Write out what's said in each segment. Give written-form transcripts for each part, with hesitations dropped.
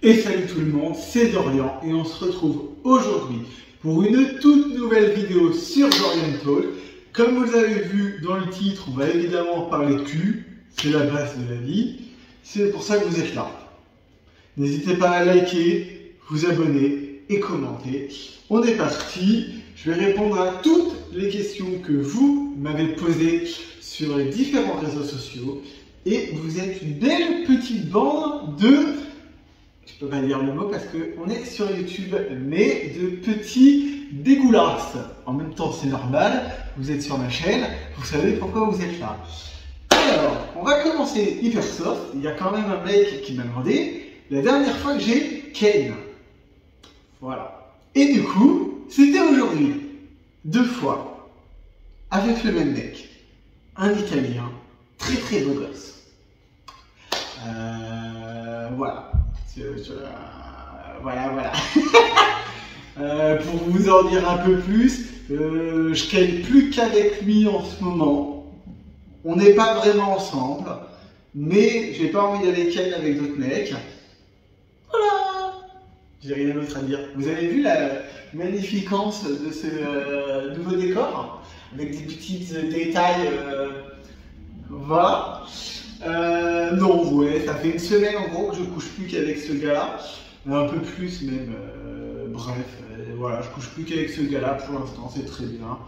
Et salut tout le monde, c'est Dorian et on se retrouve aujourd'hui pour une toute nouvelle vidéo sur Dorian Talk. Comme vous avez vu dans le titre, on va évidemment parler de cul, c'est la base de la vie, c'est pour ça que vous êtes là. N'hésitez pas à liker, vous abonner et commenter. On est parti, je vais répondre à toutes les questions que vous m'avez posées sur les différents réseaux sociaux. Et vous êtes une belle petite bande de... Je peux pas dire le mot parce qu'on est sur YouTube, mais de petits dégueulasses. En même temps, c'est normal, vous êtes sur ma chaîne, vous savez pourquoi vous êtes là. Alors, on va commencer hyper soft. Il y a quand même un mec qui m'a demandé la dernière fois que j'ai Ken. Voilà. Et du coup, c'était aujourd'hui. 2 fois. Avec le même mec. Un Italien. Très très beau gosse. Voilà. Voilà. Pour vous en dire un peu plus, je ken plus qu'avec lui en ce moment. On n'est pas vraiment ensemble, mais j'ai pas envie d'aller ken avec d'autres mecs. Voilà. J'ai rien d'autre à dire. Vous avez vu la magnificence de ce nouveau décor avec des petits détails. Voilà. Non, ouais, ça fait une semaine en gros que je couche plus qu'avec ce gars-là. Un peu plus même. Voilà, je couche plus qu'avec ce gars-là pour l'instant, c'est très bien.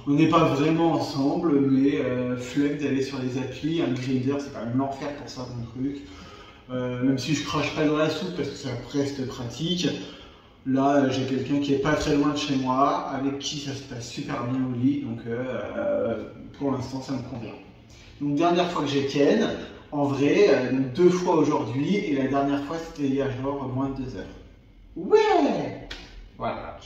On n'est pas vraiment ensemble, mais flemme d'aller sur les applis. Un Grindr, c'est quand même l'enfer pour certains trucs. Même si je crache pas dans la soupe parce que ça reste pratique. Là, j'ai quelqu'un qui est pas très loin de chez moi, avec qui ça se passe super bien au lit, donc pour l'instant, ça me convient. Donc dernière fois que j'ai ken, en vrai, 2 fois aujourd'hui, et la dernière fois c'était il y a genre moins de 2 heures. Ouais. Voilà.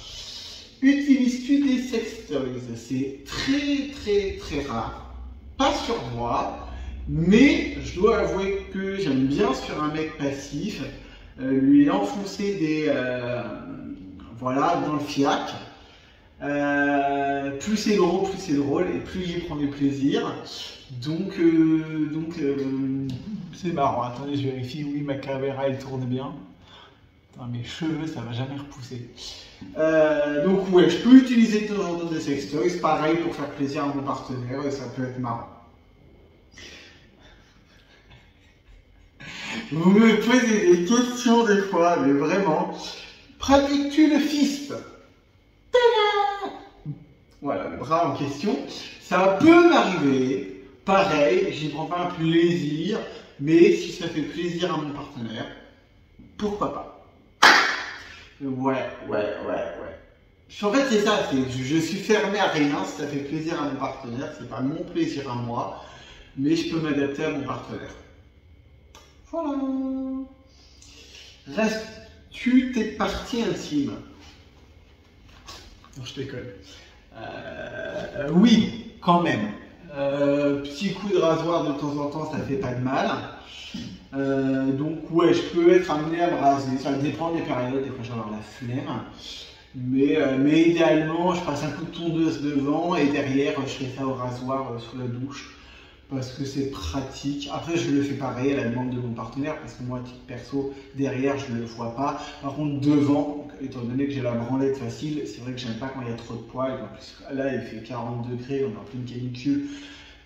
Utilises-tu des sextoys? C'est très rare. Pas sur moi, mais je dois avouer que j'aime bien sur un mec passif, lui enfoncer des... voilà, dans le fiac. Plus c'est gros, plus c'est drôle et plus j'y prends du plaisir. Donc c'est marrant. Attendez, je vérifie. Oui, ma caméra elle tourne bien. Attends, mes cheveux, ça va jamais repousser. Donc ouais, je peux utiliser de temps en temps des sextoys. Pareil pour faire plaisir à mon partenaire et ça peut être marrant. Vous me posez des questions des fois, mais vraiment. Pratiques-tu le fist? Voilà, le bras en question. Ça peut m'arriver. Pareil, j'y prends pas un plaisir, mais si ça fait plaisir à mon partenaire, pourquoi pas? Ouais. En fait, c'est ça, je suis fermé à rien. Si ça fait plaisir à mon partenaire, c'est pas mon plaisir à moi, mais je peux m'adapter à mon partenaire. Voilà. Restes-tu tes parties intimes? Non, je déconne. Oui, quand même. Petit coup de rasoir de temps en temps, ça fait pas de mal. Donc ouais, je peux être amené à me raser. Ça dépend des périodes, des fois je vais avoir la flemme. Mais idéalement, je passe un coup de tondeuse devant et derrière, je fais ça au rasoir sous la douche. Parce que c'est pratique. Après, je le fais pareil à la demande de mon partenaire, parce que moi, à titre perso, derrière, je ne le vois pas. Par contre, devant, étant donné que j'ai la branlette facile, c'est vrai que j'aime pas quand il y a trop de poils. En plus, là, il fait 40 degrés, on est en pleine canicule.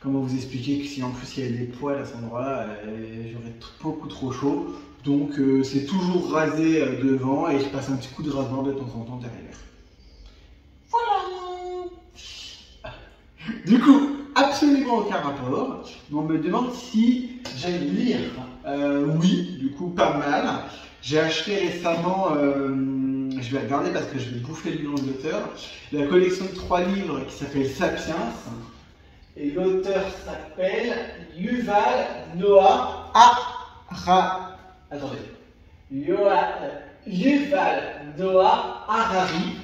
Comment vous expliquer que si en plus il y a des poils à cet endroit-là, j'aurais beaucoup trop chaud. Donc, c'est toujours rasé devant et je passe un petit coup de rasoir de temps en temps derrière. Voilà. Du coup, absolument aucun rapport. On me demande si j'aime lire. Oui, du coup, pas mal. J'ai acheté récemment, je vais regarder parce que je vais bouffer le nom de l'auteur, la collection de 3 livres qui s'appelle Sapiens. Et l'auteur s'appelle Yuval Noah Harari. Attendez. Yuval Noah Harari.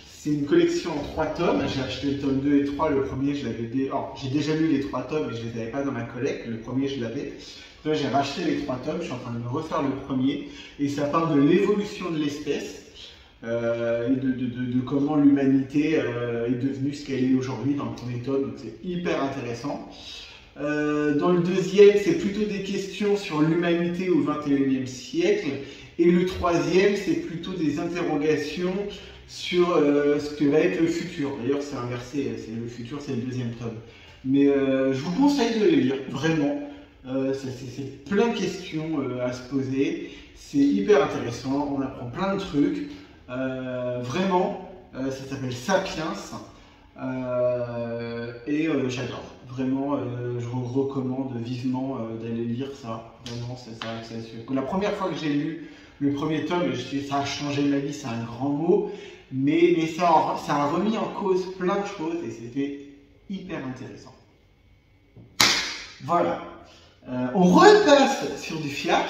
C'est une collection en 3 tomes. J'ai acheté le tome 2 et 3. Le premier, je l'avais j'ai déjà lu les 3 tomes, mais je ne les avais pas dans ma collecte. Le premier, je l'avais. Là, j'ai racheté les 3 tomes. Je suis en train de me refaire le premier. Et ça parle de l'évolution de l'espèce et de comment l'humanité est devenue ce qu'elle est aujourd'hui dans le premier tome. Donc, c'est hyper intéressant. Dans le deuxième, c'est plutôt des questions sur l'humanité au XXIe siècle. Et le troisième, c'est plutôt des interrogations sur ce que va être le futur. D'ailleurs, c'est inversé, le futur, c'est le deuxième tome. Mais je vous conseille de les lire, vraiment. C'est plein de questions à se poser. C'est hyper intéressant, on apprend plein de trucs. Vraiment, ça s'appelle Sapiens. J'adore. Vraiment, je vous recommande vivement d'aller lire ça. Vraiment, c'est ça. La première fois que j'ai lu le premier tome, ça a changé ma vie, c'est un grand mot. Mais ça a remis en cause plein de choses et c'était hyper intéressant. Voilà. On repasse sur du fiac.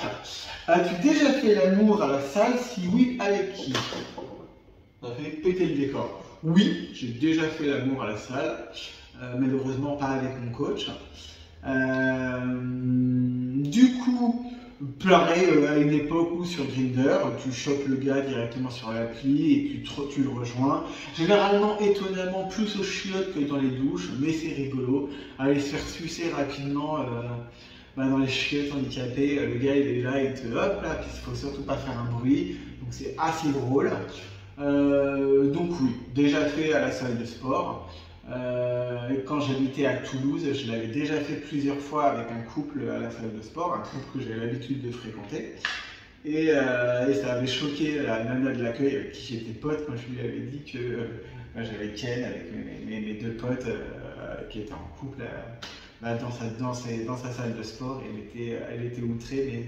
As-tu déjà fait l'amour à la salle? Si oui, avec qui? Ça fait péter le décor. Oui, j'ai déjà fait l'amour à la salle. Malheureusement pas avec mon coach. Du coup, pareil, à une époque où sur Grindr, tu chopes le gars directement sur l'appli et tu le rejoins. Généralement, étonnamment, plus aux chiottes que dans les douches, mais c'est rigolo. Aller se faire sucer rapidement dans les chiottes handicapées, le gars il est là, il te hop là, puis il faut surtout pas faire un bruit, donc c'est assez drôle. Donc oui, déjà fait à la salle de sport. Quand j'habitais à Toulouse, je l'avais déjà fait plusieurs fois avec un couple à la salle de sport, un couple que j'avais l'habitude de fréquenter. Et ça avait choqué la nana de l'accueil avec qui j'étais pote quand je lui avais dit que j'avais Ken avec mes deux potes qui étaient en couple dans sa salle de sport. Et elle était outrée, mais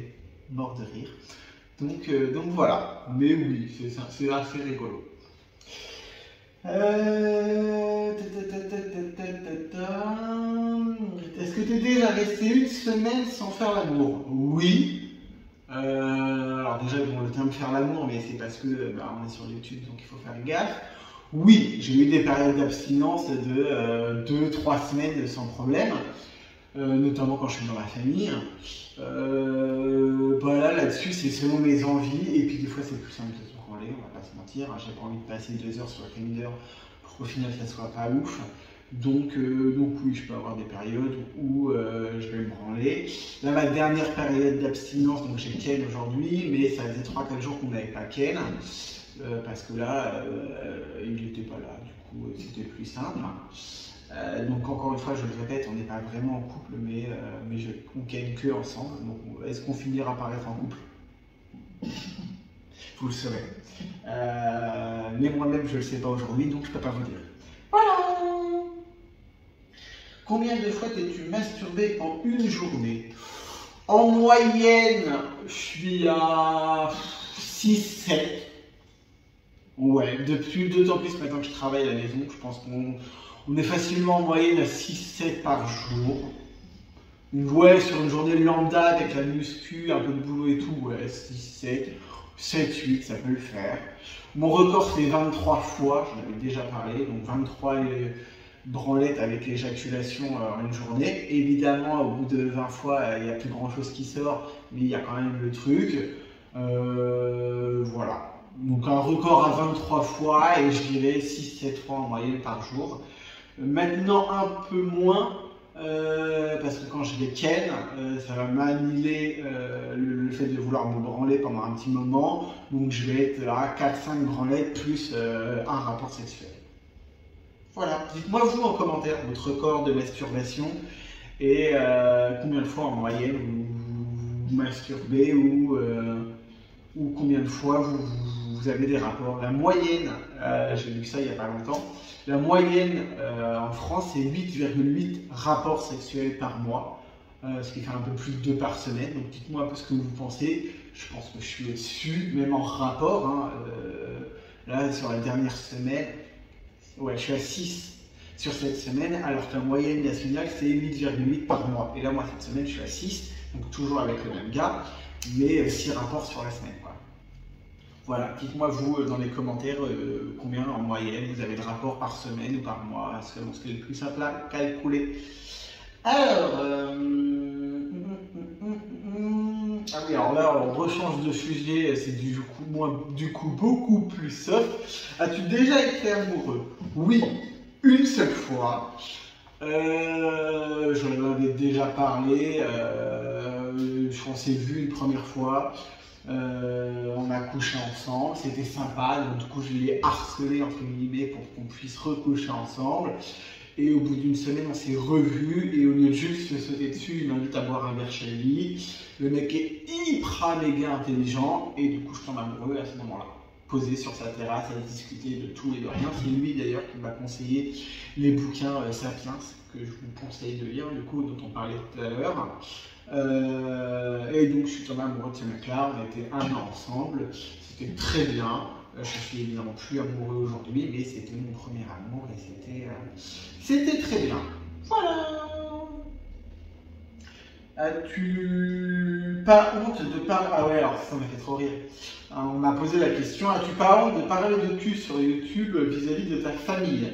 morte de rire. Donc voilà, mais oui, c'est assez rigolo. Est-ce que tu es déjà resté une semaine sans faire l'amour? Oui. Alors déjà, bon, le terme faire l'amour, mais c'est parce que on est sur YouTube, donc il faut faire gaffe. Oui, j'ai eu des périodes d'abstinence de 2-3 semaines sans problème, notamment quand je suis dans la famille. Là-dessus, c'est selon mes envies, et puis des fois c'est plus simple de se branler, on va pas se mentir. J'ai pas envie de passer 2 heures sur Grindr pour qu'au final ça soit pas ouf. Donc oui, je peux avoir des périodes où je vais me branler. Là, ma dernière période d'abstinence, donc j'ai Ken aujourd'hui, mais ça faisait 3-4 jours qu'on n'avait pas Ken, parce que là, il n'était pas là, du coup c'était plus simple. Donc encore une fois, je le répète, on n'est pas vraiment en couple, mais on ken que ensemble. Donc est-ce qu'on finira par être en couple? Vous le saurez. Mais moi-même, je ne le sais pas aujourd'hui, donc je ne peux pas vous dire. Voilà. Combien de fois t'es-tu masturbé en une journée? En moyenne, je suis à 6-7. Ouais, d'autant plus maintenant que je travaille à la maison, je pense qu'on est facilement en moyenne à 6-7 par jour. Ouais, sur une journée lambda avec la muscu, un peu de boulot et tout, ouais, 6-7, 7-8, ça peut le faire. Mon record c'est 23 fois, j'en avais déjà parlé, donc 23 branlettes avec l'éjaculation en une journée. Évidemment, au bout de 20 fois, il n'y a plus grand chose qui sort, mais il y a quand même le truc. Voilà. Donc un record à 23 fois et je dirais 6-7 fois en moyenne par jour. Maintenant un peu moins, parce que quand je vais ken, ça va m'annuler le fait de vouloir me branler pendant un petit moment. Donc je vais être à 4-5 branlettes plus un rapport sexuel. Voilà, dites-moi vous en commentaire votre record de masturbation et combien de fois en moyenne vous masturbez ou combien de fois vous avez des rapports. La moyenne, j'ai lu ça il n'y a pas longtemps, la moyenne en France c'est 8,8 rapports sexuels par mois, ce qui fait un peu plus de 2 par semaine. Donc dites-moi un peu ce que vous pensez. Je pense que je suis au-dessus, même en rapport. Hein, là sur la dernière semaine, ouais, je suis à 6 sur cette semaine, alors que la moyenne nationale c'est 8,8 par mois. Et là moi cette semaine je suis à 6, donc toujours avec le même gars, mais 6 rapports sur la semaine, quoi. Voilà, dites-moi vous dans les commentaires combien en moyenne vous avez de rapports par semaine ou par mois, c'est le plus simple à calculer. Alors, ah oui, alors là on rechange de sujet, c'est du coup beaucoup plus soft. As-tu déjà été amoureux? Oui, une seule fois. J'en avais déjà parlé, on s'est vu une première fois, on a couché ensemble, c'était sympa, donc du coup je l'ai harcelé entre guillemets pour qu'on puisse recoucher ensemble. Et au bout d'une semaine, on s'est revus et au lieu de juste se sauter dessus, il m'invite à boire un verre chez lui. Le mec est hyper méga intelligent et du coup je tombe amoureux à ce moment-là. Posé sur sa terrasse à discuter de tout et de rien. C'est lui d'ailleurs qui m'a conseillé les bouquins Sapiens que je vous conseille de lire, du coup, dont on parlait tout à l'heure. Et donc je suis tombé amoureux de ce mec-là, on a été 1 an ensemble, c'était très bien. Je suis évidemment plus amoureux aujourd'hui, mais c'était mon premier amour et c'était très bien. Voilà. As-tu pas honte de parler... Ah ouais, alors ça m'a fait trop rire. On m'a posé la question, as-tu pas honte de parler de cul sur YouTube vis-à-vis de ta famille?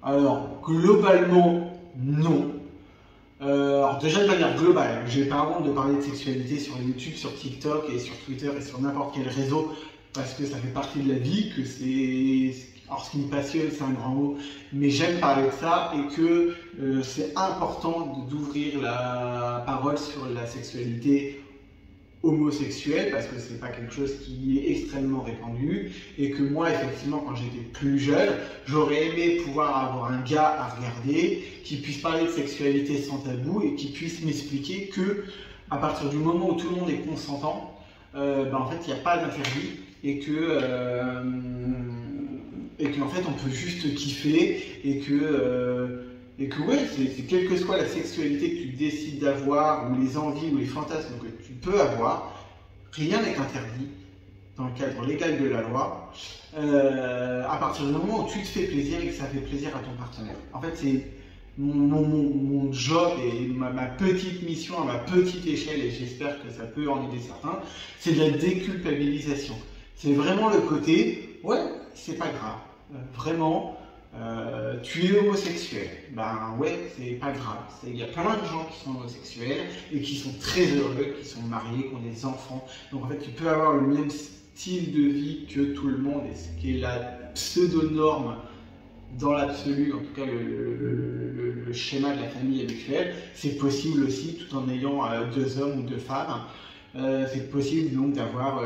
Alors, globalement, non. Alors déjà de manière globale, j'ai pas honte de parler de sexualité sur YouTube, sur TikTok et sur Twitter et sur n'importe quel réseau parce que ça fait partie de la vie, que c'est... Alors ce qui me passionne, c'est un grand mot, mais j'aime parler de ça et que c'est important d'ouvrir la parole sur la sexualité homosexuelle parce que c'est pas quelque chose qui est extrêmement répandu et que moi effectivement quand j'étais plus jeune j'aurais aimé pouvoir avoir un gars à regarder qui puisse parler de sexualité sans tabou et qui puisse m'expliquer que à partir du moment où tout le monde est consentant en fait il n'y a pas d'interdit et que en fait on peut juste kiffer et que ouais, c'est quelle que soit la sexualité que tu décides d'avoir, ou les envies, ou les fantasmes que tu peux avoir, rien n'est interdit dans le cadre légal de la loi, à partir du moment où tu te fais plaisir et que ça fait plaisir à ton partenaire. En fait, c'est mon job et ma petite mission à ma petite échelle, et j'espère que ça peut en aider certains, c'est de la déculpabilisation. C'est vraiment le côté, ouais, c'est pas grave, vraiment. Tu es homosexuel, ben ouais, c'est pas grave. Il y a plein de gens qui sont homosexuels et qui sont très heureux, qui sont mariés, qui ont des enfants. Donc en fait, tu peux avoir le même style de vie que tout le monde et ce qui est la pseudo-norme dans l'absolu, en tout cas le schéma de la famille habituelle, c'est possible aussi tout en ayant 2 hommes ou 2 femmes. C'est possible donc d'avoir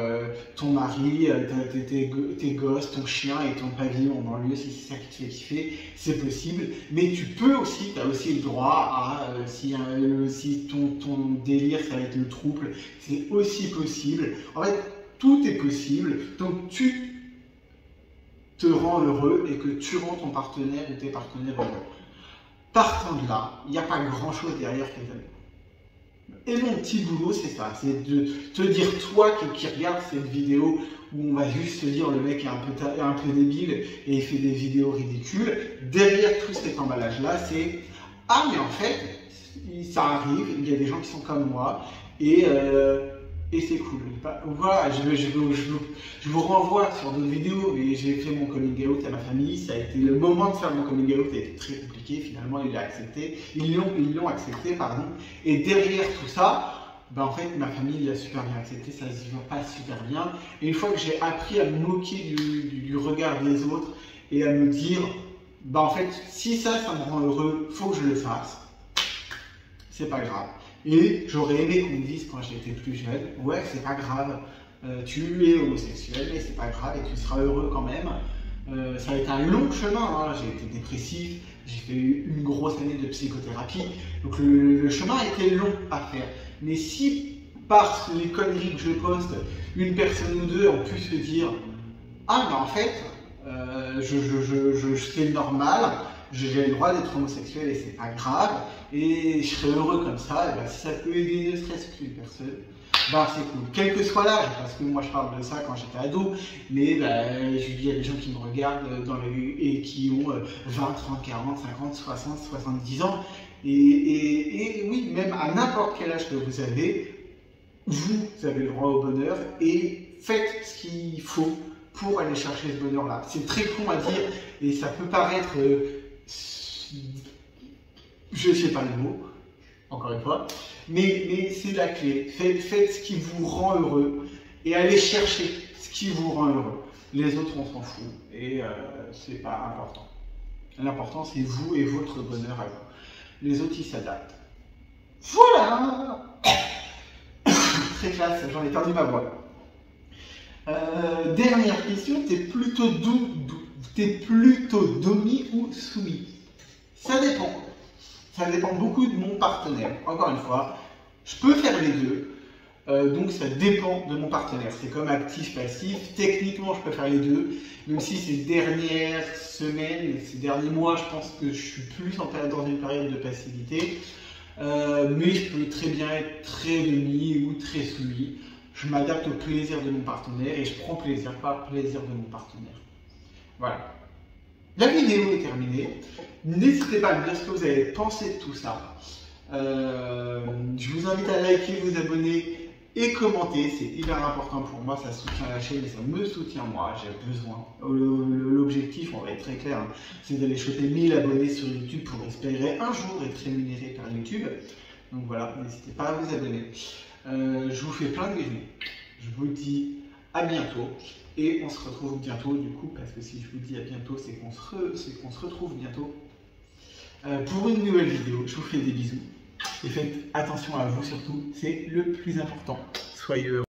ton mari, tes gosses, ton chien et ton pavillon en banlieue si c'est ça qui te fait kiffer, c'est possible. Mais tu peux aussi, tu as aussi le droit à, si ton délire ça va être le trouble, c'est aussi possible. En fait, tout est possible, donc tu te rends heureux et que tu rends ton partenaire ou tes partenaires heureux. Partant de là, il n'y a pas grand chose derrière tes amis. Et mon petit boulot, c'est ça, c'est de te dire, toi qui regardes cette vidéo où on va juste se dire le mec est un peu débile et il fait des vidéos ridicules, derrière tout cet emballage-là, c'est « Ah, mais en fait, ça arrive, il y a des gens qui sont comme moi et c'est cool. » Voilà, je vous renvoie sur d'autres vidéos, mais j'ai fait mon coming out à ma famille, ça a été le moment de faire mon coming out, ça a été très compliqué, finalement ils l'ont accepté, pardon, et derrière tout ça, ben en fait ma famille l'a super bien accepté, ça se vit pas super bien, et une fois que j'ai appris à me moquer du regard des autres, et à me dire, ben en fait, si ça me rend heureux, faut que je le fasse, c'est pas grave. Et j'aurais aimé qu'on me dise quand j'étais plus jeune, ouais c'est pas grave, tu es homosexuel mais c'est pas grave et tu seras heureux quand même. Ça a été un long chemin, hein. J'ai été dépressif, j'ai fait une grosse année de psychothérapie, donc le chemin a été long à faire. Mais si par les conneries que je poste, une personne ou deux ont pu se dire, ah mais en fait, c'est normal, j'ai le droit d'être homosexuel et c'est pas grave, et je serais heureux comme ça, et ben, si ça peut aider ne serait-ce qu'une personne, ben c'est cool. Quel que soit l'âge, parce que moi je parle de ça quand j'étais ado, mais ben, je dis, il y a des gens qui me regardent et qui ont 20, 30, 40, 50, 60, 70 ans, et oui, même à n'importe quel âge que vous avez le droit au bonheur, et faites ce qu'il faut pour aller chercher ce bonheur-là. C'est très con à dire, et ça peut paraître... je ne sais pas le mot, encore une fois, mais c'est la clé. Faites ce qui vous rend heureux et allez chercher ce qui vous rend heureux. Les autres, on s'en fout et c'est pas important. L'important, c'est vous et votre bonheur à vous. les autres ils s'adaptent. Voilà. Très classe, j'en ai perdu ma voix. Dernière question, t'es plutôt domi ou soumis? Ça dépend. Ça dépend beaucoup de mon partenaire. Encore une fois, je peux faire les deux. Donc ça dépend de mon partenaire. C'est comme actif-passif. Techniquement, je peux faire les deux. Même si ces dernières semaines, ces derniers mois, je pense que je suis plus dans une période de passivité. Mais je peux très bien être très demi ou très soumis. Je m'adapte au plaisir de mon partenaire et je prends plaisir par plaisir de mon partenaire. Voilà. La vidéo est terminée. N'hésitez pas à me dire ce que vous avez pensé de tout ça. Je vous invite à liker, vous abonner et commenter. C'est hyper important pour moi. Ça soutient la chaîne et ça me soutient moi. J'ai besoin. L'objectif, on va être très clair, hein, c'est d'aller choper 1000 abonnés sur YouTube pour espérer un jour être rémunéré par YouTube. Donc voilà, n'hésitez pas à vous abonner. Je vous fais plein de bisous. Je vous dis à bientôt. Et on se retrouve bientôt du coup, parce que si je vous dis à bientôt, c'est qu'on se retrouve bientôt pour une nouvelle vidéo. Je vous fais des bisous et faites attention à vous surtout, c'est le plus important. Soyez heureux.